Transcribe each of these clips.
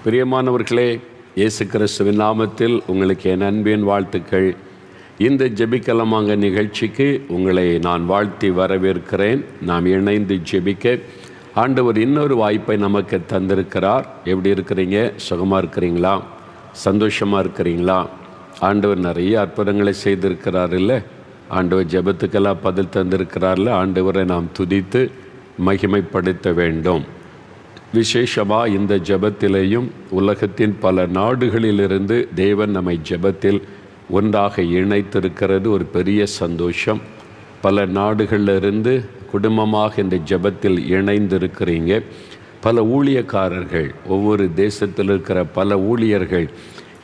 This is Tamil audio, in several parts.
பிரியமானவர்களே, இயேசு கிறிஸ்துவின் நாமத்தில் உங்களுக்கு என் அன்பின் வாழ்த்துக்கள். இந்த ஜெபிக்கலமாங்க நிகழ்ச்சிக்கு உங்களை நான் வாழ்த்தி வரவேற்கிறேன். நாம் இணைந்து ஜெபிக்க ஆண்டவர் இன்னொரு வாய்ப்பை நமக்கு தந்திருக்கிறார். எப்படி இருக்கிறீங்க? சுகமாக இருக்கிறீங்களா? சந்தோஷமாக இருக்கிறீங்களா? ஆண்டவர் நிறைய அற்புதங்களை செய்திருக்கிறார் இல்லை? ஆண்டவர் ஜெபத்துக்கெல்லாம் பதில் தந்திருக்கிறார்ல. ஆண்டவரை நாம் துதித்து மகிமைப்படுத்த வேண்டும். விசேஷமாக இந்த ஜெபத்திலேயும் உலகத்தின் பல நாடுகளிலிருந்து தேவன் நம்மை ஜெபத்தில் ஒன்றாக இணைத்திருக்கிறது ஒரு பெரிய சந்தோஷம். பல நாடுகளிலிருந்து குடும்பமாக இந்த ஜெபத்தில் இணைந்திருக்கிறீங்க. பல ஊழியக்காரர்கள், ஒவ்வொரு தேசத்தில் இருக்கிற பல ஊழியர்கள்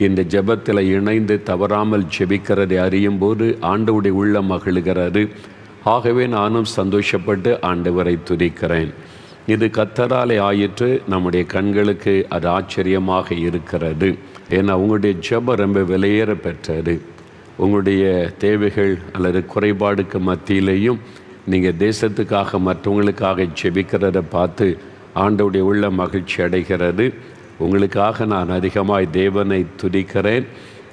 இந்த ஜெபத்தில் இணைந்து தவறாமல் ஜெபிக்கிறதை அறியும் போது ஆண்டவருடைய உள்ளம் மகிழ்கிறது. ஆகவே நானும் சந்தோஷப்பட்டு ஆண்டவரை துதிக்கிறேன். இது கர்த்தராலே ஆயிற்று. நம்முடைய கண்களுக்கு அது ஆச்சரியமாக இருக்கிறது. ஏன்னா உங்களுடைய ஜெபம் ரொம்ப விலையேற பெற்றது. உங்களுடைய தேவைகள் அல்லது குறைபாடுக்கு மத்தியிலையும் நீங்கள் தேசத்துக்காக மற்றவங்களுக்காக ஜெபிக்கிறத பார்த்து ஆண்டவருடைய உள்ள மகிழ்ச்சி அடைகிறது. உங்களுக்காக நான் அதிகமாய் தேவனை துதிக்கிறேன்.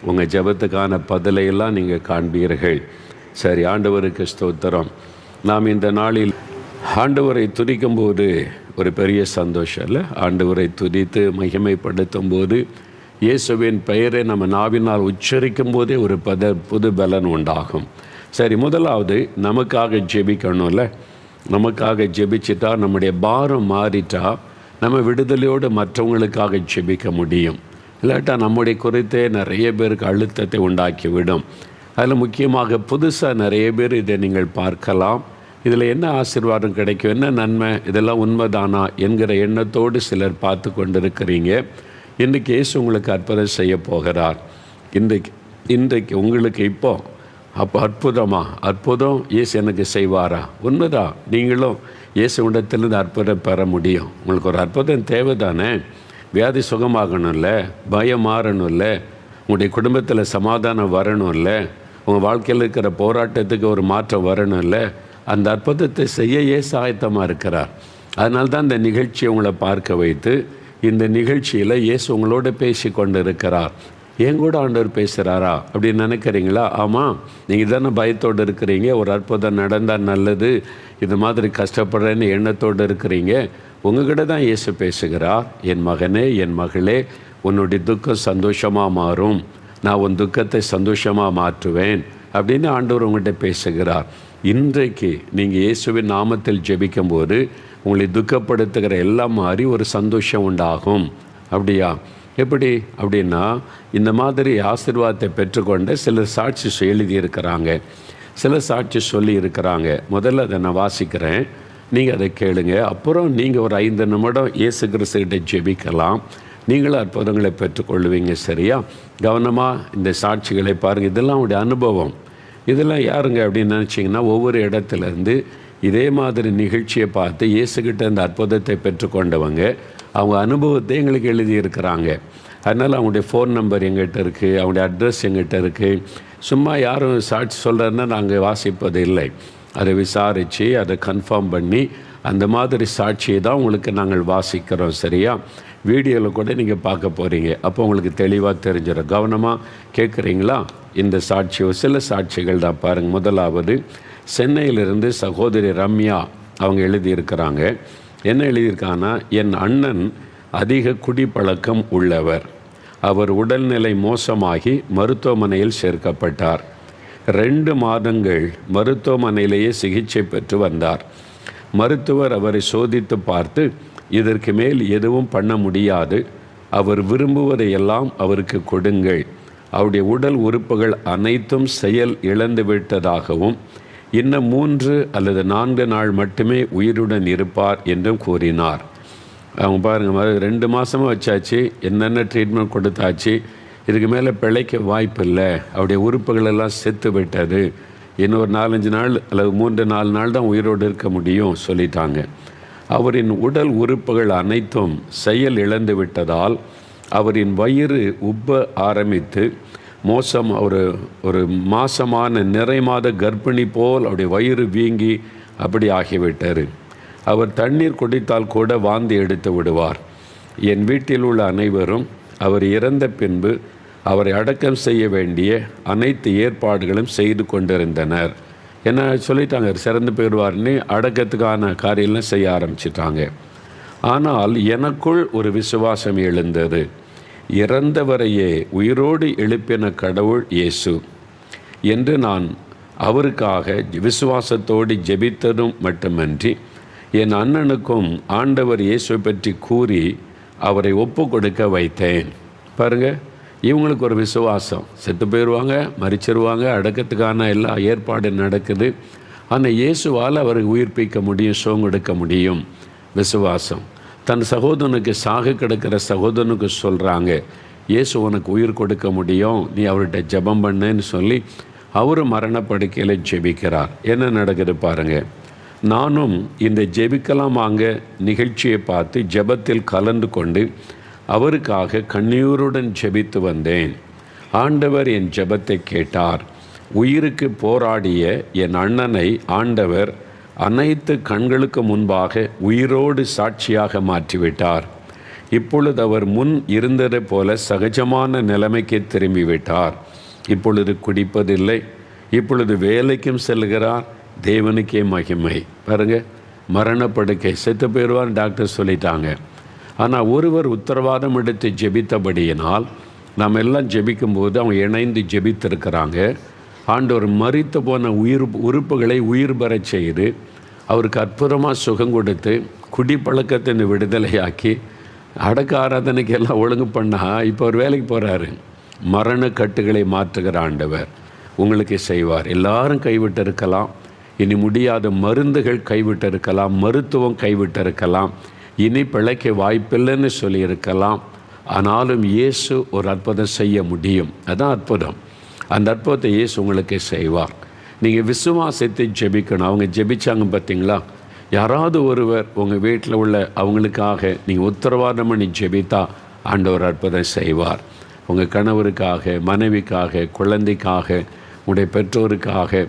உங்கள் ஜெபத்துக்கான பதிலையெல்லாம் நீங்கள் காண்பீர்கள். சரி, ஆண்டவருக்கு ஸ்தோத்திரம். நாம் இந்த நாளில் ஆண்டவரை துதிக்கும்போது ஒரு பெரிய சந்தோஷம் இல்லை? ஆண்டவரை துதித்து மகிமைப்படுத்தும் போது இயேசுவின் பெயரை நம்ம நாவினால் உச்சரிக்கும் போதே ஒரு புது பலன் உண்டாகும். சரி, முதலாவது நமக்காக ஜெபிக்கணும்ல. நமக்காக ஜெபிச்சிட்டா நம்முடைய பாரம் மாறிட்டா நம்ம விடுதலையோடு மற்றவங்களுக்காக ஜெபிக்க முடியும். இல்லாட்டா நம்முடைய குறித்தே நிறைய பேருக்கு அழுத்தத்தை உண்டாக்கிவிடும். அதில் முக்கியமாக புதுசாக நிறைய பேர் இதை நீங்கள் பார்க்கலாம். இதில் என்ன ஆசீர்வாதம் கிடைக்கும், என்ன நன்மை, இதெல்லாம் உண்மைதானா என்கிற எண்ணத்தோடு சிலர் பார்த்து கொண்டிருக்கிறீங்க. இன்றைக்கு இயேசு உங்களுக்கு அற்புதம் செய்ய போகிறார். இன்றைக்கு உங்களுக்கு அற்புதம் இயேசு எனக்கு செய்வாரா? உண்மைதான். நீங்களும் இயேசு இடத்திலிருந்து அற்புதம் பெற முடியும். உங்களுக்கு ஒரு அற்புதம் தேவை தானே? வியாதி சுகமாகணும்ல, பயம் மாறணும்ல, உங்களுடைய குடும்பத்தில் சமாதானம் வரணும்ல, உங்கள் வாழ்க்கையில் இருக்கிற போராட்டத்துக்கு ஒரு மாற்றம் வரணும்ல. அந்த அற்புதத்தை செய்ய இயேசு ஆயத்தமாக இருக்கிறார். அதனால்தான் இந்த நிகழ்ச்சியை உங்களை பார்க்க வைத்து இந்த நிகழ்ச்சியில் இயேசு உங்களோட பேசி கொண்டு இருக்கிறார். ஏன் கூட ஆண்டவர் பேசுகிறாரா அப்படின்னு நினைக்கிறீங்களா? ஆமாம், நீங்கள் தானே பயத்தோடு இருக்கிறீங்க. ஒரு அற்புதம் நடந்தால் நல்லது, இது மாதிரி கஷ்டப்படுறேன்னு எண்ணத்தோடு இருக்கிறீங்க. உங்ககிட்ட தான் இயேசு பேசுகிறார். என் மகனே, என் மகளே, உன்னுடைய துக்கம் சந்தோஷமாக மாறும், நான் உன் துக்கத்தை சந்தோஷமாக மாற்றுவேன் அப்படின்னு ஆண்டவர் உங்கள்கிட்ட பேசுகிறார். இன்றைக்கு நீங்கள் இயேசுவின் நாமத்தில் ஜெபிக்கும்போது உங்களை துக்கப்படுத்துகிற எல்லாம் மாறி ஒரு சந்தோஷம் உண்டாகும். அப்படியா? எப்படி அப்படின்னா, இந்த மாதிரி ஆசீர்வாதத்தை பெற்றுக்கொண்ட சிலர் சாட்சி எழுதியிருக்கிறாங்க, சில சாட்சி சொல்லி இருக்கிறாங்க. முதல்ல அதை நான் வாசிக்கிறேன், நீங்கள் அதை கேளுங்க. அப்புறம் நீங்கள் ஒரு 5 நிமிடம் இயேசு கிறிஸ்துகிட்ட ஜெபிக்கலாம். நீங்களும் அற்புதங்களை பெற்றுக்கொள்வீங்க. சரியா? கவனமாக இந்த சாட்சிகளை பாருங்கள். இதெல்லாம் அவங்களுடைய அனுபவம். இதெல்லாம் யாருங்க அப்படின்னு நினச்சிங்கன்னா, ஒவ்வொரு இடத்துலேருந்து இதே மாதிரி நிகழ்ச்சியை பார்த்து இயேசுக்கிட்ட இந்த அற்புதத்தை பெற்றுக்கொண்டவங்க அவங்க அனுபவத்தை எங்களுக்கு எழுதியிருக்கிறாங்க. அதனால் அவங்களுடைய ஃபோன் நம்பர் எங்கிட்ட இருக்குது, அவங்களுடைய அட்ரஸ் எங்கிட்ட இருக்குது. சும்மா யாரும் சாட்சி சொல்கிறதுன்னா நாங்கள் வாசிப்பது இல்லை. அதை விசாரித்து அதை கன்ஃபார்ம் பண்ணி அந்த மாதிரி சாட்சியை தான் உங்களுக்கு நாங்கள் வாசிக்கிறோம். சரியா? வீடியோவில் கூட நீங்கள் பார்க்க போகிறீங்க. அப்போ உங்களுக்கு தெளிவாக தெரிஞ்சிடும். கவனமாக கேட்குறீங்களா? இந்த சில சாட்சிகள் தான் பாருங்கள். முதலாவது, சென்னையிலிருந்து சகோதரி ரம்யா அவங்க எழுதியிருக்கிறாங்க. என்ன எழுதியிருக்காங்கன்னா, என் அண்ணன் அதிக குடிப்பழக்கம் உள்ளவர். அவர் உடல்நிலை மோசமாகி மருத்துவமனையில் சேர்க்கப்பட்டார். 2 மாதங்கள் மருத்துவமனையிலேயே சிகிச்சை பெற்று வந்தார். மருத்துவர் அவரை சோதித்து பார்த்து, இதற்கு மேல் எதுவும் பண்ண முடியாது, அவர் விரும்புவதையெல்லாம் அவருக்கு கொடுங்கள், அவருடைய உடல் உறுப்புகள் அனைத்தும் செயல் இழந்து விட்டதாகவும் இன்னும் 3 அல்லது 4 நாள் மட்டுமே உயிருடன் இருப்பார் என்றும் கூறினார். அவங்க பாருங்கள், 2 மாதமாக வச்சாச்சு, என்னென்ன ட்ரீட்மெண்ட் கொடுத்தாச்சு, இதுக்கு மேலே பிழைக்க வாய்ப்பு இல்லை, அவருடைய உறுப்புகள் எல்லாம் செத்து விட்டது, இன்னொரு 4-5 நாள் அல்லது 3-4 நாள் தான் உயிரோடு இருக்க முடியும் சொல்லிட்டாங்க. அவரின் உடல் உறுப்புகள் அனைத்தும் செயல் இழந்து விட்டதால் அவரின் வயிறு உப்ப ஆரம்பித்து ஒரு மாசமான நிறை மாத கர்ப்பிணி போல் அவருடைய வயிறு வீங்கி அப்படி ஆகிவிட்டார். அவர் தண்ணீர் குடித்தால் கூட வாந்தி எடுத்து விடுவார். என் வீட்டில் உள்ள அனைவரும் அவர் இறந்த பின்பு அவரை அடக்கம் செய்ய வேண்டிய அனைத்து ஏற்பாடுகளும் செய்து கொண்டிருந்தனர். என்ன சொல்லிட்டாங்க, சிறந்து போயிடுவார்னு அடக்கத்துக்கான காரியம்லாம் செய்ய ஆரம்பிச்சிட்டாங்க. ஆனால் எனக்குள் ஒரு விசுவாசம் எழுந்தது. இறந்தவரையே உயிரோடு எழுப்பின கடவுள் இயேசு என்று நான் அவருக்காக விசுவாசத்தோடு ஜெபித்ததும் மட்டுமன்றி என் அண்ணனுக்கும் ஆண்டவர் இயேசுவை பற்றி கூறி அவரை ஒப்பு கொடுக்க வைத்தேன். பாருங்கள், இவங்களுக்கு ஒரு விசுவாசம், செத்து போயிடுவாங்க, மரிச்சிருவாங்க, அடக்கத்துக்கான எல்லா ஏற்பாடு நடக்குது. ஆனால் இயேசுவால் அவரை உயிர்ப்பிக்க முடியும், சுகம் கொடுக்க முடியும். விசுவாசம். தன் சகோதரனுக்கு சாக கிடக்கிற சகோதரனுக்கு சொல்கிறாங்க, இயேசு உனக்கு உயிர் கொடுக்க முடியும், நீ அவர்கிட்ட ஜெபம் பண்ணுன்னு சொல்லி அவர் மரணப்படுக்கையில் ஜெபிக்கிறார். என்ன நடக்குது பாருங்கள். நானும் இந்த ஜெபிக்கலாமாங்க நிகழ்ச்சியை பார்த்து ஜெபத்தில் கலந்து கொண்டு அவருக்காக கண்ணீருடன் ஜெபித்து வந்தேன். ஆண்டவர் என் ஜெபத்தை கேட்டார். உயிருக்கு போராடிய என் அண்ணனை ஆண்டவர் அனைத்து கண்களுக்கு முன்பாக உயிரோடு சாட்சியாக மாற்றிவிட்டார். இப்பொழுது அவர் முன் இருந்தது போல சகஜமான நிலைமைக்கு திரும்பிவிட்டார். இப்பொழுது குடிப்பதில்லை, இப்பொழுது வேலைக்கும் செல்கிறார். தேவனுக்கே மகிமை. பாருங்க, மரணப்படுக்கை, செத்து போயிடுவார் டாக்டர் சொல்லிட்டாங்க. ஆனால் ஒருவர் உத்தரவாதம் எடுத்து ஜெபித்தபடியினால் நாம் எல்லாம் ஜெபிக்கும்போது அவங்க இணைந்து ஜெபித்திருக்கிறாங்க. ஆண்டவர் மரித்து போன உறுப்புகளை உயிர் பெறச் செய்து அவருக்கு அற்புதமாக சுகம் கொடுத்து குடிப்பழக்கத்தின் விடுதலையாக்கி அடக்க ஆராதனைக்கு எல்லாம் ஒழுங்கு பண்ணால் இப்போ அவர் வேலைக்கு போகிறாரு. மரண கட்டுகளை மாற்றுகிற ஆண்டவர் உங்களுக்கு செய்வார். எல்லாரும் கைவிட்டு இருக்கலாம், இனி முடியாத மருந்துகள் கைவிட்டு இருக்கலாம், மருத்துவம் கைவிட்டு இருக்கலாம், இனி பிழைக்க வாய்ப்பில்லைன்னு சொல்லியிருக்கலாம். ஆனாலும் இயேசு ஒரு அற்புதம் செய்ய முடியும். அதுதான் அற்புதம். அந்த அற்புதத்தை இயேசு உங்களுக்கு செய்வார். நீங்கள் விசுவாசத்தை ஜெபிக்கணும். அவங்க ஜெபிச்சாங்க பார்த்தீங்களா? யாராவது ஒருவர் உங்கள் வீட்டில் உள்ள அவங்களுக்காக நீங்கள் உத்தரவாதம் பண்ணி ஜெபித்தா ஆண்டவர் அற்புதம் செய்வார். உங்கள் கணவருக்காக, மனைவிக்காக, குழந்தைக்காக, உங்களுடைய பெற்றோருக்காக,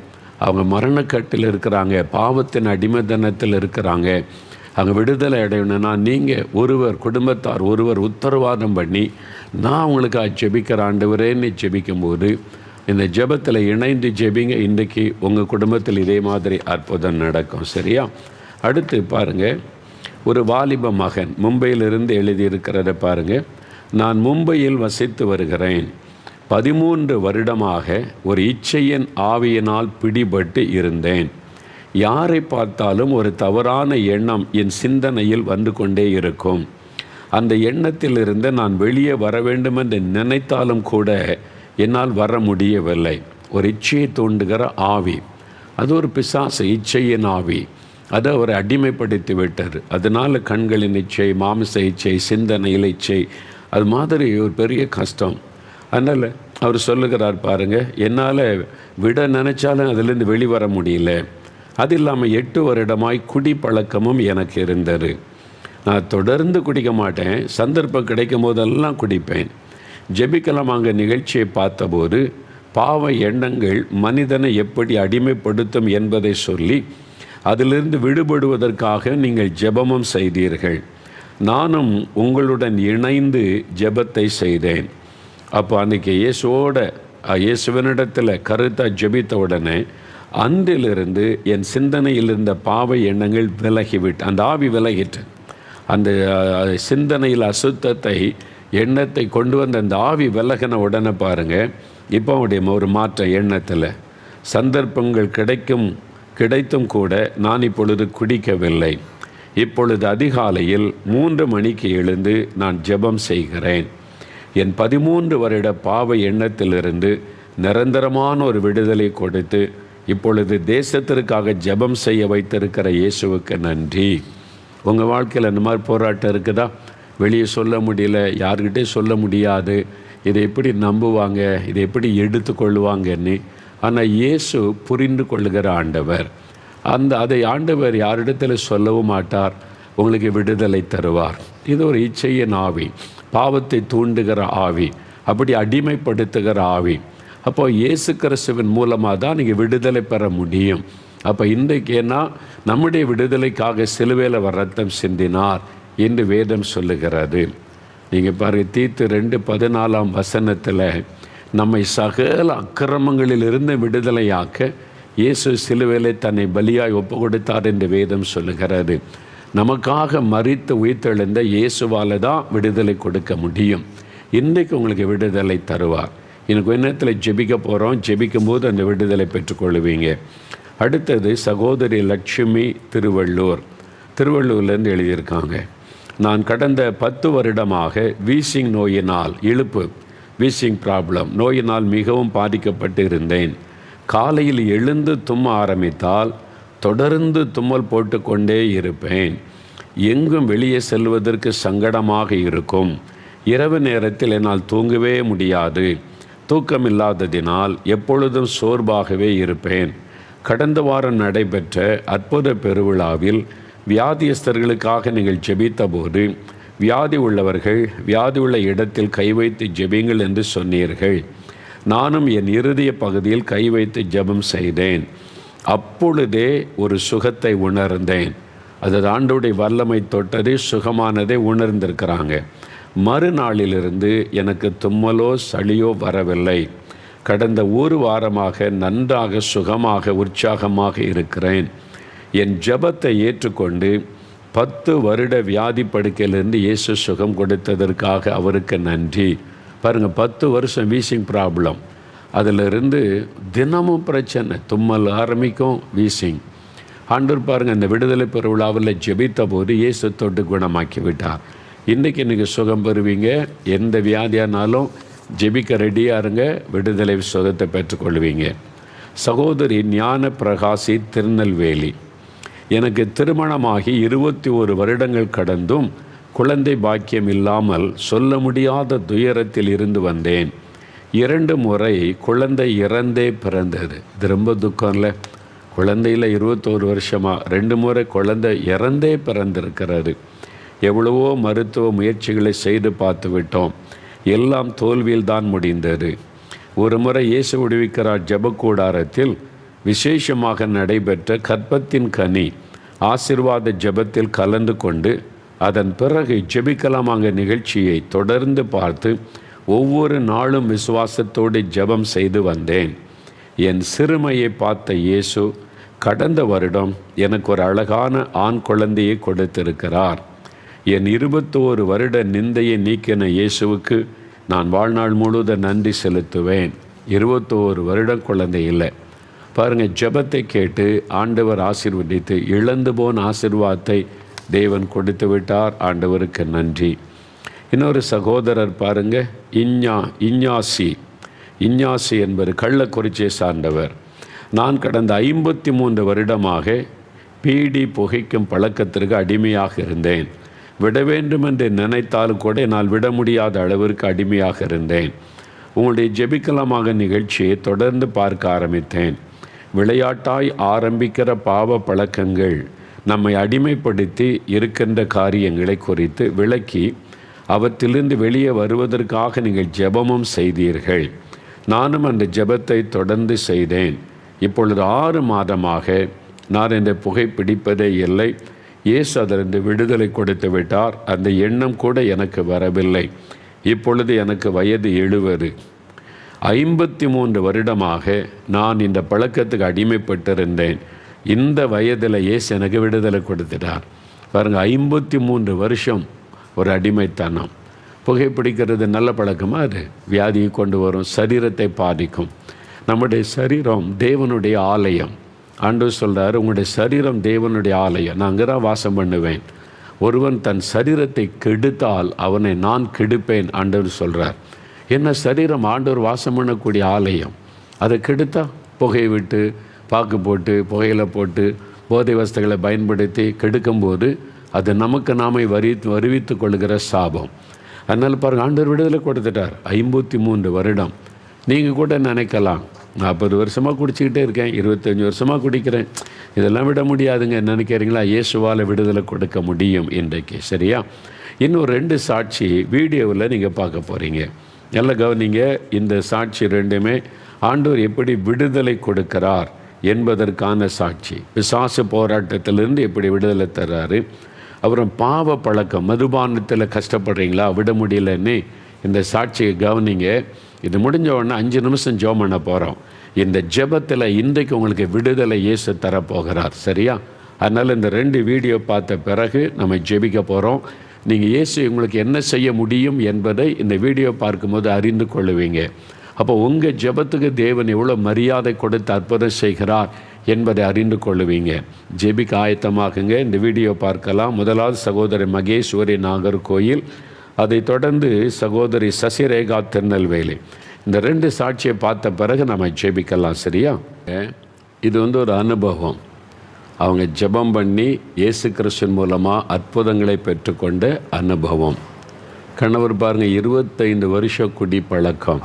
அவங்க மரணக்கட்டில் இருக்கிறாங்க, பாவத்தின் அடிமைத்தனத்தில் இருக்கிறாங்க, அங்கே விடுதலை அடையணும்னா நீங்கள் ஒருவர் குடும்பத்தார் ஒருவர் உத்தரவாதம் பண்ணி நான் அவங்களுக்காக ஜெபிக்கிற ஆண்டவரேன்னு ஜெபிக்கும்போது இந்த ஜெபத்தில் இணைந்து ஜெபிங்க. இன்றைக்கி உங்கள் குடும்பத்தில் இதே மாதிரி அற்புதம் நடக்கும். சரியா? அடுத்து பாருங்கள், ஒரு வாலிப மகன் மும்பையிலிருந்து எழுதியிருக்கிறத பாருங்கள். நான் மும்பையில் வசித்து வருகிறேன். 13 வருடமாக ஒரு இச்சையின் ஆவியினால் பிடிபட்டு இருந்தேன். யாரை பார்த்தாலும் ஒரு தவறான எண்ணம் என் சிந்தனையில் வந்து கொண்டே இருக்கும். அந்த எண்ணத்திலிருந்து நான் வெளியே வர வேண்டும் என்று நினைத்தாலும் கூட என்னால் வர முடியவில்லை. ஒரு இச்சையை தூண்டுகிற ஆவி, அது ஒரு பிசாசு, இச்சையின் ஆவி. அதை அவரை அடிமைப்படுத்தி விட்டார். அதனால் கண்களின் இச்சை, மாமிச இச்சை, சிந்தனையில் இச்சை, அது மாதிரி ஒரு பெரிய கஷ்டம். அதனால் அவர் சொல்லுகிறார் பாருங்கள், என்னால் விட நினச்சாலும் அதிலேருந்து வெளிவர முடியல. அது இல்லாமல் 8 வருடமாய் குடிப்பழக்கமும் எனக்கு இருந்தது. நான் தொடர்ந்து குடிக்க மாட்டேன், சந்தர்ப்பம் கிடைக்கும் போதெல்லாம் குடிப்பேன். ஜெபிக்கலாம் அங்கே நிகழ்ச்சியை பார்த்தபோது பாவ எண்ணங்கள் மனிதனை எப்படி அடிமைப்படுத்தும் என்பதை சொல்லி அதிலிருந்து விடுபடுவதற்காக நீங்கள் ஜெபமும் செய்தீர்கள். நானும் உங்களுடன் இணைந்து ஜெபத்தை செய்தேன். அப்போ அன்றைக்கி இயேசுவனிடத்தில் கருத்தாக ஜெபித்த உடனே அன்றிலிருந்து என் சிந்தனையில் இருந்த பாவ எண்ணங்கள் விலகிவிட்டு, அந்த ஆவி விலகிட்டு, அந்த சிந்தனையில் அசுத்தத்தை எண்ணத்தை கொண்டு வந்த அந்த ஆவி விலகின உடனே பாருங்கள், இப்போ அவருடைய ஒரு மாற்றம் எண்ணத்தில். சந்தர்ப்பங்கள் கிடைத்தும் கூட நான் இப்பொழுது குடிக்கவில்லை. இப்பொழுது அதிகாலையில் 3 மணிக்கு எழுந்து நான் ஜெபம் செய்கிறேன். என் 13 வருட பாவ எண்ணத்திலிருந்து நிரந்தரமான ஒரு விடுதலை கொடுத்து இப்பொழுது தேசத்திற்காக ஜெபம் செய்ய வைத்திருக்கிற இயேசுவுக்கு நன்றி. உங்கள் வாழ்க்கையில் அந்த மாதிரி போராட்டம் இருக்குதா? வெளியே சொல்ல முடியல, யார்கிட்டே சொல்ல முடியாது, இதை எப்படி நம்புவாங்க, இதை எப்படி எடுத்துக்கொள்வாங்கன்னு. ஆனால் இயேசு புரிந்து கொள்ளுகிற ஆண்டவர். அதை ஆண்டவர் யாரிடத்தில் சொல்லவும் மாட்டார். உங்களுக்கு விடுதலை தருவார். இது ஒரு இச்சையின் ஆவி, பாவத்தை தூண்டுகிற ஆவி, அப்படி அடிமைப்படுத்துகிற ஆவி. அப்போ இயேசு கிறிஸ்துவின் மூலமாக தான் நீங்கள் விடுதலை பெற முடியும். அப்போ இன்றைக்கு ஏன்னா நம்முடைய விடுதலைக்காக சிலுவையில் ரத்தம் சிந்தினார். என்று வேதம் சொல்லுகிறது. நீங்கள் பாருங்கள், தீத்து 2:14 நம்மை சகல அக்கிரமங்களிலிருந்து விடுதலையாக்க இயேசு சிலுவையிலே தன்னை பலியாய் ஒப்பு கொடுத்தார் என்று வேதம் சொல்லுகிறது. நமக்காக மரித்து உயிர்த்தெழுந்த இயேசுவால் தான் விடுதலை கொடுக்க முடியும். இன்றைக்கு உங்களுக்கு விடுதலை தருவார். எனக்கு இன்னத்தில் ஜெபிக்க போகிறோம். ஜெபிக்கும் போது அந்த விடுதலை பெற்றுக்கொள்வீங்க. அடுத்தது சகோதரி லட்சுமி திருவள்ளூர்லேருந்து எழுதியிருக்காங்க. நான் கடந்த 10 வருடமாக வீசிங் நோயினால் வீசிங் ப்ராப்ளம் நோயினால் மிகவும் பாதிக்கப்பட்டு இருந்தேன். காலையில் எழுந்து தும்ம ஆரம்பித்தால் தொடர்ந்து தும்மல் போட்டுக்கொண்டே இருப்பேன். எங்கும் வெளியே செல்வதற்கு சங்கடமாக இருக்கும். இரவு நேரத்தில் என்னால் தூங்கவே முடியாது. தூக்கமில்லாததினால் எப்பொழுதும் சோர்வாகவே இருப்பேன். கடந்த வாரம் நடைபெற்ற அற்புத பெருவிழாவில் வியாதியஸ்தர்களுக்காக நீங்கள் ஜெபித்த போது வியாதி உள்ளவர்கள் வியாதி உள்ள இடத்தில் கை வைத்து ஜெபிங்கள் என்று சொன்னீர்கள். நானும் என் இருதய பகுதியில் கை வைத்து ஜெபம் செய்தேன். அப்பொழுதே ஒரு சுகத்தை உணர்ந்தேன். அது ஆண்டவருடைய வல்லமை தொட்டது, சுகமானதை உணர்ந்திருக்கிறாங்க. மறுநாளிலிருந்து எனக்கு தும்மலோ சளியோ வரவில்லை. கடந்த 1 வாரமாக நன்றாக சுகமாக உற்சாகமாக இருக்கிறேன். என் ஜெபத்தை ஏற்றுக்கொண்டு 10 வருட வியாதி படுக்கையிலிருந்து இயேசு சுகம் கொடுத்ததற்காக அவருக்கு நன்றி. பாருங்கள், 10 வருஷம் வீசிங் ப்ராப்ளம், அதிலிருந்து தினமும் பிரச்சனை, தும்மல் ஆரம்பிக்கும், வீசிங். ஆண்டவர் பாருங்கள், அந்த விடுதலை பெருவிழாவில் ஜெபித்த போது இயேசு தொட்டு குணமாக்கி விட்டார். இன்றைக்கி நீங்கள் சுகம் பெறுவீங்க. எந்த வியாதியானாலும் ஜெபிக்க ரெடியாக இருங்க, விடுதலை சுகத்தை பெற்றுக்கொள்வீங்க. சகோதரி ஞான பிரகாசி திருநெல்வேலி. எனக்கு திருமணமாகி 21 வருடங்கள் கடந்தும் குழந்தை பாக்கியம் இல்லாமல் சொல்ல முடியாத துயரத்தில் இருந்து வந்தேன். 2 முறை குழந்தை இறந்தே பிறந்தது. இது ரொம்ப துக்கம் இல்லை? குழந்தையில் 21 வருஷமாக 2 முறை குழந்தை இறந்தே பிறந்திருக்கிறது. எவ்வளவோ மருத்துவ முயற்சிகளை செய்து பார்த்து விட்டோம். எல்லாம் தோல்வியில் தான் முடிந்தது. ஒரு முறை இயேசு விடுவிக்கிறார் ஜெபக்கூடாரத்தில் விசேஷமாக நடைபெற்ற கற்பத்தின் கனி ஆசீர்வாத ஜெபத்தில் கலந்து கொண்டு அதன் பிறகு ஜெபிக்கலாமாங்க நிகழ்ச்சியை தொடர்ந்து பார்த்து ஒவ்வொரு நாளும் விசுவாசத்தோடு ஜெபம் செய்து வந்தேன். என் சிறுமையை பார்த்த இயேசு கடந்த வருடம் எனக்கு ஒரு அழகான ஆண் குழந்தையை கொடுத்திருக்கிறார். என் 21 வருட நிந்தையை நீக்கின இயேசுவுக்கு நான் வாழ்நாள் முழுவதும் நன்றி செலுத்துவேன். 21 வருடம் குழந்தை இல்லை. பாருங்கள், ஜெபத்தை கேட்டு ஆண்டவர் ஆசீர்வதித்து இழந்து போன ஆசீர்வாதத்தை தேவன் கொடுத்து விட்டார். ஆண்டவருக்கு நன்றி. இன்னொரு சகோதரர் பாருங்கள், இஞ்ஞாசி என்பது கள்ளக்குறிச்சியை சார்ந்தவர். நான் கடந்த 53 வருடமாக பீடி புகைக்கும் பழக்கத்திற்கு அடிமையாக இருந்தேன். விட வேண்டும் என்று நினைத்தாலும் கூட நான் விட முடியாத அளவிற்கு அடிமையாக இருந்தேன். உங்களுடைய ஜெபிக்கலாமாக நிகழ்ச்சியை தொடர்ந்து பார்க்க ஆரம்பித்தேன். விளையாட்டாய் ஆரம்பிக்கிற பாவ பழக்கங்கள் நம்மை அடிமைப்படுத்தி இருக்கின்ற காரியங்களை குறித்து விளக்கி அவற்றிலிருந்து வெளியே வருவதற்காக நீங்கள் ஜெபமும் செய்தீர்கள். நானும் அந்த ஜெபத்தை தொடர்ந்து செய்தேன். இப்பொழுது 6 மாதமாக நான் இந்த புகைப்பிடிப்பதே இல்லை. இயேசு அதிலிருந்து விடுதலை கொடுத்து விட்டார். அந்த எண்ணம் கூட எனக்கு வரவில்லை. இப்பொழுது எனக்கு வயது 70. 53 வருடமாக நான் இந்த பழக்கத்துக்கு அடிமைப்பட்டிருந்தேன். இந்த வயதில் இயேசு எனக்கு விடுதலை கொடுத்துட்டார். பாருங்கள், 53 வருஷம் ஒரு அடிமைத்தனம். புகைப்பிடிக்கிறது நல்ல பழக்கமாக? அது வியாதியை கொண்டு வரும், சரீரத்தை பாதிக்கும். நம்முடைய சரீரம் தேவனுடைய ஆலயம். ஆண்டவர் சொல்கிறார், உங்களுடைய சரீரம் தேவனுடைய ஆலயம், நான் அங்கே தான் வாசம் பண்ணுவேன். ஒருவன் தன் சரீரத்தை கெடுத்தால் அவனை நான் கெடுப்பேன் ஆண்டவர் சொல்கிறார். என்ன, சரீரம் ஆண்டவர் வாசம் பண்ணக்கூடிய ஆலயம். அதை கெடுத்தா புகையை விட்டு பாக்கு போட்டு புகையில போட்டு போதை வஸ்துகளை பயன்படுத்தி கெடுக்கும்போது அது நமக்கு நாமே வருவித்து கொள்கிற சாபம். அதனால் பாருங்கள், ஆண்டவர் விடுதலை கொடுத்துட்டார். 53 வருடம். நீங்கள் கூட நினைக்கலாம், 40 வருஷமாக குடிச்சிக்கிட்டே இருக்கேன், 25 வருஷமாக குடிக்கிறேன், இதெல்லாம் விட முடியாதுங்க நினைக்கிறீங்களா? இயேசுவால் விடுதலை கொடுக்க முடியும் இன்றைக்கு. சரியா? இன்னும் 2 சாட்சி வீடியோவில் நீங்கள் பார்க்க போகிறீங்க. நல்ல கவனிங்க. இந்த சாட்சி 2மே ஆண்டவர் எப்படி விடுதலை கொடுக்கிறார் என்பதற்கான சாட்சி. பிசாசு போராட்டத்திலிருந்து எப்படி விடுதலை தர்றாரு, அப்புறம் பாவ பழக்கம், மதுபானத்தில் கஷ்டப்படுறீங்களா, விட முடியலன்னு இந்த சாட்சியை கவனிங்க. இது முடிஞ்ச உடனே 5 நிமிஷம் ஜெபம் பண்ண போகிறோம். இந்த ஜெபத்தில் இன்றைக்கு உங்களுக்கு விடுதலை இயேசு தரப்போகிறார். சரியா? அதனால் இந்த 2 வீடியோ பார்த்த பிறகு நம்ம ஜெபிக்க போகிறோம். நீங்கள் இயேசு உங்களுக்கு என்ன செய்ய முடியும் என்பதை இந்த வீடியோ பார்க்கும்போது அறிந்து கொள்ளுவீங்க. அப்போ உங்கள் ஜெபத்துக்கு தேவன் எவ்வளோ மரியாதை கொடுத்து அற்புதம் செய்கிறார் என்பதை அறிந்து கொள்ளுவீங்க. ஜெபிக்க ஆயத்தமாகுங்க. இந்த வீடியோ பார்க்கலாம். முதலாவது சகோதரி மகேஸ்வரி நாகர்கோயில், அதை தொடர்ந்து சகோதரி சசிரேகா திருநெல்வேலி. இந்த 2 சாட்சியை பார்த்த பிறகு நம்ம ஜெபிக்கலாம். சரியா? இது ஒரு அனுபவம். அவங்க ஜெபம் பண்ணி இயேசு கிறிஸ்துவின் மூலமாக அற்புதங்களை பெற்றுக்கொண்ட அனுபவம். கணவர் பாருங்கள், 25 வருஷம் குடி பழக்கம்,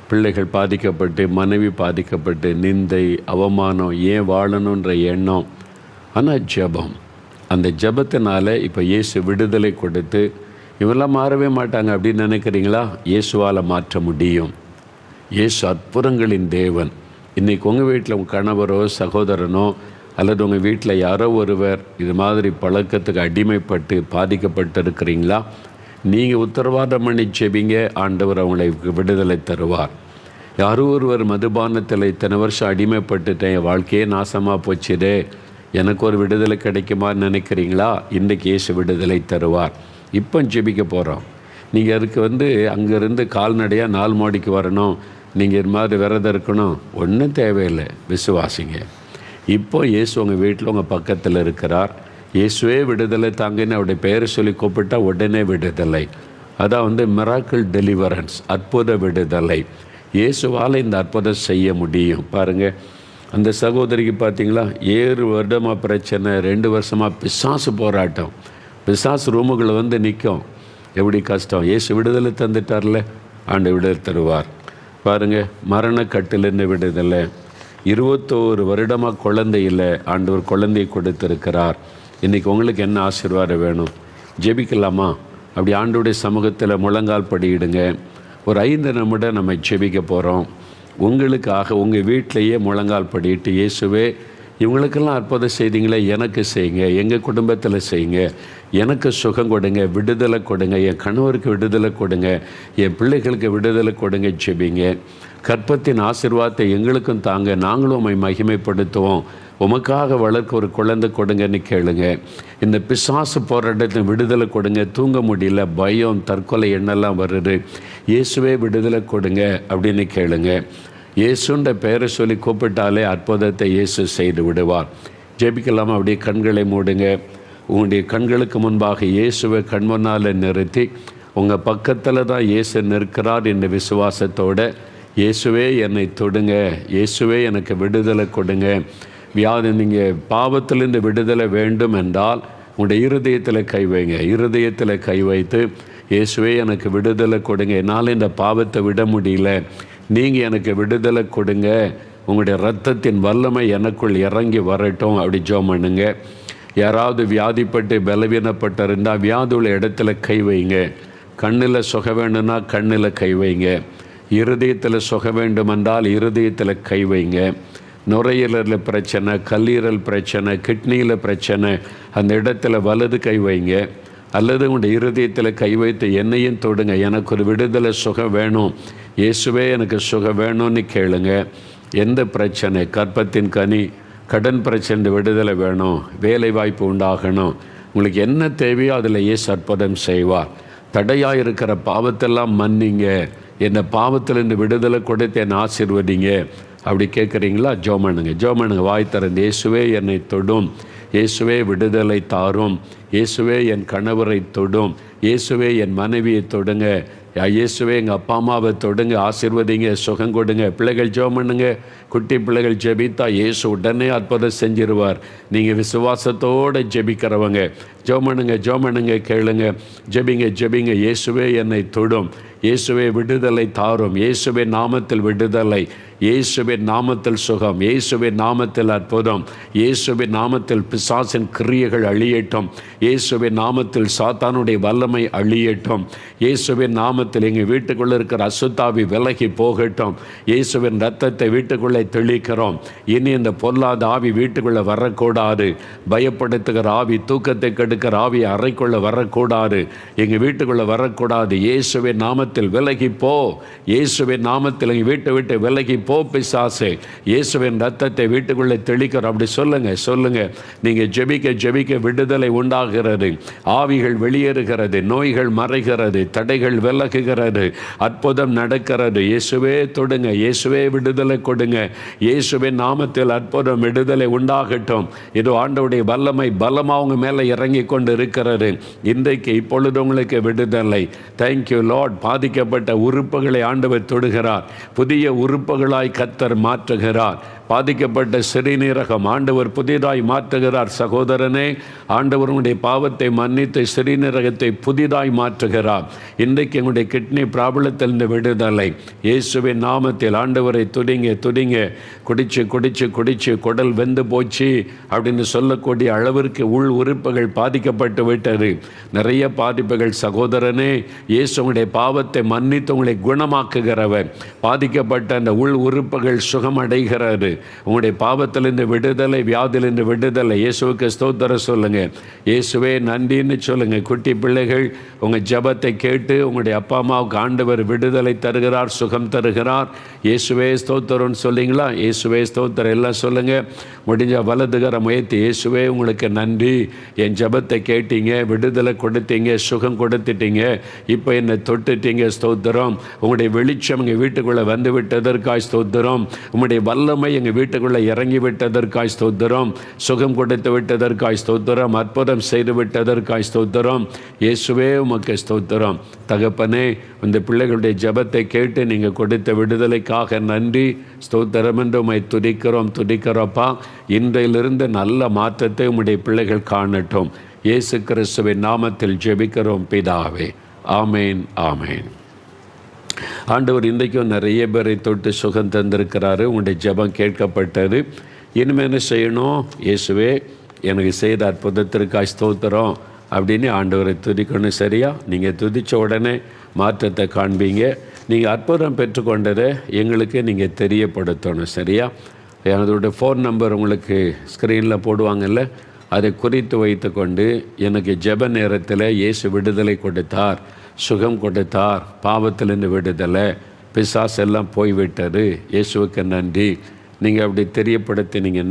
பிள்ளைகள் பாதிக்கப்பட்டு, மனைவி பாதிக்கப்பட்டு, நிந்தை, அவமானம், ஏன் வாழணுன்ற எண்ணம். ஆனால் ஜெபம், அந்த ஜெபத்தினால இப்போ இயேசு விடுதலை கொடுத்து இவெல்லாம் மாறவே மாட்டாங்க அப்படின்னு நினைக்கிறீங்களா? இயேசுவால் மாற்ற முடியும். இயேசு அற்புதங்களின் தேவன். இன்றைக்கி உங்கள் வீட்டில் உங்கள் கணவரோ சகோதரனோ அல்லது உங்கள் வீட்டில் யாரோ ஒருவர் இது மாதிரி பழக்கத்துக்கு அடிமைப்பட்டு பாதிக்கப்பட்டு இருக்கிறீங்களா? நீங்கள் உத்தரவாதம் பண்ணி ஜெபிங்க, ஆண்டவர் அவங்களை விடுதலை தருவார். யாரோ ஒருவர் மதுபானத்தில் இத்தனை வருஷம் அடிமைப்பட்டுட்டேன், என் வாழ்க்கையே நாசமாக போச்சுதே, எனக்கு ஒரு விடுதலை கிடைக்குமான்னு நினைக்கிறீங்களா? இன்றைக்கு இயேசு விடுதலை தருவார். இப்போ ஜெபிக்க போகிறோம். நீங்கள் அதுக்கு அங்கேருந்து கால்நடையாக 4 மாடிக்கு வரணும், நீங்கள் இது மாதிரி விரதம் இருக்கணும், ஒன்றும் தேவையில்லை. விசுவாசிங்க. இப்போ இயேசு உங்கள் வீட்டில் உங்கள் பக்கத்தில் இருக்கிறார். இயேசுவே விடுதலை தாங்கன்னு அவருடைய பெயரை சொல்லி கூப்பிட்டா உடனே விடுதலை. அதான் மிராக்கிள் டெலிவரன்ஸ், அற்புத விடுதலை. இயேசுவால் இந்த அற்புதம் செய்ய முடியும். பாருங்கள், அந்த சகோதரிக்கு பார்த்தீங்களா, 7 வருடமாக பிரச்சனை, 2 வருஷமாக பிசாசு போராட்டம். பிசாசு ரூமுகளை நிற்கும். எப்படி கஷ்டம். இயேசு விடுதலை தந்துட்டார்ல, ஆண்டு விடுதலை தருவார். பாருங்கள், மரணக்கட்டிலிருந்து விடுதலை. 21 வருடமாக குழந்தை இல்லை, ஆண்டவர் குழந்தையை கொடுத்திருக்கிறார். இன்றைக்கி உங்களுக்கு என்ன ஆசீர்வாதம் வேணும்? ஜெபிக்கலாமா? அப்படி ஆண்டவருடைய சமூகத்தில் முழங்கால் படியிடுங்க. ஒரு 5 நிமிடம் நம்ம ஜெபிக்க போகிறோம். உங்களுக்காக உங்கள் வீட்டிலையே முழங்கால் படிட்டு, இயேசுவே இவங்களுக்கெல்லாம் அற்புதம் செய்தீங்களே, எனக்கு செய்யுங்க, எங்கள் குடும்பத்தில் செய்யுங்க, எனக்கு சுகம் கொடுங்க, விடுதலை கொடுங்க, என் கணவருக்கு விடுதலை கொடுங்க, என் பிள்ளைகளுக்கு விடுதலை கொடுங்க. ஜெபிங்க. கற்பத்தின் ஆசீர்வாதத்தை எங்களுக்கும் தாங்க, நாங்களும் உம்மை மகிமைப்படுத்துவோம், உமக்காக வளர்க்க ஒரு குழந்தை கொடுங்கன்னு கேளுங்க. இந்த பிசாசு போராட்டத்தை விடுதலை கொடுங்க. தூங்க முடியல, பயம், தற்கொலை எண்ணெல்லாம் வருது, இயேசுவே விடுதலை கொடுங்க அப்படின்னு கேளுங்க. இயேசுன்ற பெயரை சொல்லி கூப்பிட்டாலே அற்புதத்தை இயேசு செய்து விடுவார். ஜெபிக்கலாமா? அப்படியே கண்களை மூடுங்க. உங்களுடைய கண்களுக்கு முன்பாக இயேசுவை கண்முன்னால் நிறுத்தி, உங்கள் பக்கத்தில் தான் இயேசு நிற்கிறார் என்ற விசுவாசத்தோடு, இயேசுவே என்னை தொடுங்க, இயேசுவே எனக்கு விடுதலை கொடுங்க. வியாதி, நீங்கள் பாவத்திலிருந்து விடுதலை வேண்டும் என்றால் உங்களுடைய இருதயத்தில் கை வைங்க. இருதயத்தில் கை வைத்து, இயேசுவே எனக்கு விடுதலை கொடுங்க, என்னால் இந்த பாவத்தை விட முடியல, நீங்கள் எனக்கு விடுதலை கொடுங்க, உங்களுடைய இரத்தத்தின் வல்லமை எனக்குள் இறங்கி வரட்டும். அப்படி ஜெபம் பண்ணுங்க. யாராவது வியாதிப்பட்டு பலவீனப்பட்டிருந்தால் வியாதி உள்ள இடத்துல கை வைங்க. கண்ணில் சுக வேண்டும்னா கண்ணில் கை வைங்க. இருதயத்தில் சுக வேண்டுமென்றால் இருதயத்தில் கை வைங்க. நுரையீரலில் பிரச்சனை, கல்லீரல் பிரச்சனை, கிட்னியில் பிரச்சனை, அந்த இடத்துல வலது கை வைங்க. அல்லது உங்களுடைய இருதயத்தில் கை வைத்து என்னையும் தொடுங்க, எனக்கு ஒரு விடுதலை சுகம் வேணும், இயேசுவே எனக்கு சுகம் வேணும்னு கேளுங்க. எந்த பிரச்சனை, கற்பத்தின் கனி, கடன் பிரச்சனை விடுதலை வேணும், வேலை வாய்ப்பு உண்டாகணும், உங்களுக்கு என்ன தேவையோ அதில் இயேசு அற்புதம் செய்வார். தடையாக இருக்கிற பாவத்தெல்லாம் மன்னிங்க, என்னை பாவத்திலிருந்து விடுதலை கொடுத்து என்னை ஆசீர்வதிங்க. அப்படி கேட்குறீங்களா? ஜெபம் பண்ணுங்க. ஜெபம் பண்ணுங்க. வாய் திறந்து, இயேசுவே என்னை தொடும், இயேசுவே விடுதலை தாரும், இயேசுவே என் கணவரை தொடும், இயேசுவே என் மனைவியை தொடுங்க, இயேசுவே எங்கள் அப்பா அம்மாவை தொடுங்க, ஆசீர்வதிங்க, சுகம் கொடுங்க. பிள்ளைகள் ஜெபம் பண்ணுங்க. குட்டி பிள்ளைகள் ஜெபித்தா இயேசு உடனே அற்புதம் செஞ்சிருவார். நீங்கள் விசுவாசத்தோடு ஜெபிக்கிறவங்க ஜெபம் பண்ணுங்க, ஜெபம் பண்ணுங்க, கேளுங்க, ஜெபிங்க, ஜெபிங்க. இயேசுவே என்னை தொடும், இயேசுவே விடுதலை தாரும், இயேசுவின் நாமத்தில் விடுதலை, இயேசுவின் நாமத்தில் சுகம், இயேசுவின் நாமத்தில் அற்புதம், இயேசுவின் நாமத்தில் பிசாசின் கிரியைகள் அழியட்டும், இயேசுவின் நாமத்தில் சாத்தானுடைய வல்லமை அழியட்டும், இயேசுவின் நாமத்தில் எங்கள் வீட்டுக்குள்ளே இருக்கிற அசுத்தாவி விலகி போகட்டும், இயேசுவின் இரத்தத்தை வீட்டுக்குள்ளே தெளிக்கிறோம். இனி இந்த பொல்லாத ஆவி வீட்டுக்குள்ளே வரக்கூடாது, பயப்படுத்துகிற ஆவி, தூக்கத்தை கெடுக்கிற ஆவி அறைக்குள்ளே வரக்கூடாது, எங்கள் வீட்டுக்குள்ளே வரக்கூடாது. இயேசுவின் நாமத்தில் விலகி போ, இயேசுவின் நாமத்தில் எங்கள் வீட்டை விட்டு விலகி போ பிசாசே, இயேசுவின் ரத்தத்தை வீட்டுக்குள்ளே தெளிக்கிறோம். அப்படி சொல்லுங்க. நீங்கள் ஜெபிக்க விடுதலை உண்டாகிறது, ஆவிகள் வெளியேறுகிறது, நோய்கள் மறைகிறது, தடைகள் விலகுகிறது, அற்புதம் நடக்கிறது. இயேசுவே தொடுங்க, இயேசுவே விடுதலை கொடுங்க, இயேசுவின் நாமத்தில் அற்புதம் விடுதலை உண்டாகட்டும். இது ஆண்டவருடைய வல்லமை பலமாக அவங்க மேலே இறங்கி கொண்டு இருக்கிறது. இன்றைக்கு இப்பொழுது உங்களுக்கு விடுதலை. Thank you Lord. பாதிக்கப்பட்ட உறுப்புகளை ஆண்டவர் தொடுகிறார், புதிய உறுப்புகளாய் கர்த்தர் மாற்றுகிறார். பாதிக்கப்பட்ட சிறுநீரகம் ஆண்டவர் புதிதாய் மாற்றுகிறார். சகோதரனே, ஆண்டவருடைய பாவத்தை மன்னித்து சிறுநீரகத்தை புதிதாய் மாற்றுகிறார். இன்றைக்கு எங்களுடைய கிட்னி ப்ராப்ளத்திலிருந்து விடுதலை இயேசுவின் நாமத்தில். ஆண்டவரை துடிங்க. குடிச்சு குடல் வெந்து போச்சு அப்படின்னு சொல்லக்கூடிய அளவிற்கு உள் உறுப்புகள் பாதிக்கப்பட்டு விட்டது. நிறைய பாதிப்புகள். சகோதரனே, இயேசுடைய பாவத்தை மன்னித்து உங்களை குணமாக்குகிறவர். பாதிக்கப்பட்ட அந்த உள் உறுப்புகள் சுகமடைகிறது. உங்களுடைய பாவத்திலிருந்து விடுதலை, வியாதியிலிருந்து விடுதலை. இயேசுவுக்கு ஸ்தோத்திரம் சொல்லுங்க, இயேசுவே நன்றின்னு சொல்லுங்க. குட்டி பிள்ளைகள் உங்கள் ஜெபத்தை கேட்டு உங்களுடைய அப்பா அம்மாவுக்கு ஆண்டவர் விடுதலை தருகிறார், சுகம் தருகிறார். இயேசுவே ஸ்தோத்திரம்னு சொல்லிங்களா? இயேசுவே ஸ்தோத்திரம் எல்லாம் சொல்லுங்க. முடிஞ்ச வலதுகரம் உயர்த்தி, இயேசுவே உங்களுக்கு நன்றி, என் ஜெபத்தை கேட்டீங்க, விடுதலை கொடுத்தீங்க, சுகம் கொடுத்துட்டீங்க, இப்போ என்னை தொட்டுட்டீங்க. ஸ்தோத்திரம். உங்களுடைய வெளிச்சம் எங்கள் வீட்டுக்குள்ளே வந்து விட்டதற்காய் ஸ்தோத்திரம். உங்களுடைய வல்லமை எங்கள் வீட்டுக்குள்ளே இறங்கி விட்டதற்காய் ஸ்தோத்திரம். சுகம் கொடுத்து விட்டதற்காய் ஸ்தோத்திரம். அற்புதம் செய்து விட்டதற்காய் ஸ்தோத்திரம். இயேசுவே உமக்கு ஸ்தோத்திரம். தகப்பனே, இந்த பிள்ளைகளுடைய ஜெபத்தை கேட்டு நீங்கள் கொடுத்த விடுதலைக்காக நன்றி, ஸ்தோத்திரம் என்று உம்மை துதிக்கிறோம்ப்பா. இன்றையிலிருந்து நல்ல மாற்றத்தை உம்முடைய பிள்ளைகள் காணட்டும். இயேசு கிறிஸ்துவின் நாமத்தில் ஜெபிக்கிறோம் பிதாவே. ஆமேன். ஆண்டவர் இன்றைக்கும் நிறைய பேரை தொட்டு சுகம் தந்திருக்கிறாரு. உங்களுடைய ஜெபம் கேட்கப்பட்டது. இனிமேல் என்ன செய்யணும்? இயேசுவே எனக்கு செய்த அற்புதத்திற்காக ஸ்தோத்திரம் அப்படின்னு ஆண்டவரை துதிக்கணும். சரியா? நீங்கள் துதித்த உடனே மாற்றத்தை காண்பீங்க. நீங்கள் அற்புதம் பெற்றுக்கொண்டதை எங்களுக்கு நீங்கள் தெரியப்படுத்தணும். சரியா? அதோடைய ஃபோன் நம்பர் உங்களுக்கு ஸ்க்ரீனில் போடுவாங்கல்ல, அதை குறித்து வைத்து கொண்டு எனக்கு ஜெப நேரத்தில் இயேசு விடுதலை கொடுத்தார், சுகம் கொடுத்தார், பாவத்திலிருந்து விடுதலை, பிசாசெல்லாம் போய்விட்டது, இயேசுவுக்கு நன்றி, நீங்கள் அப்படி தெரியப்படுத்தினீங்கன்னா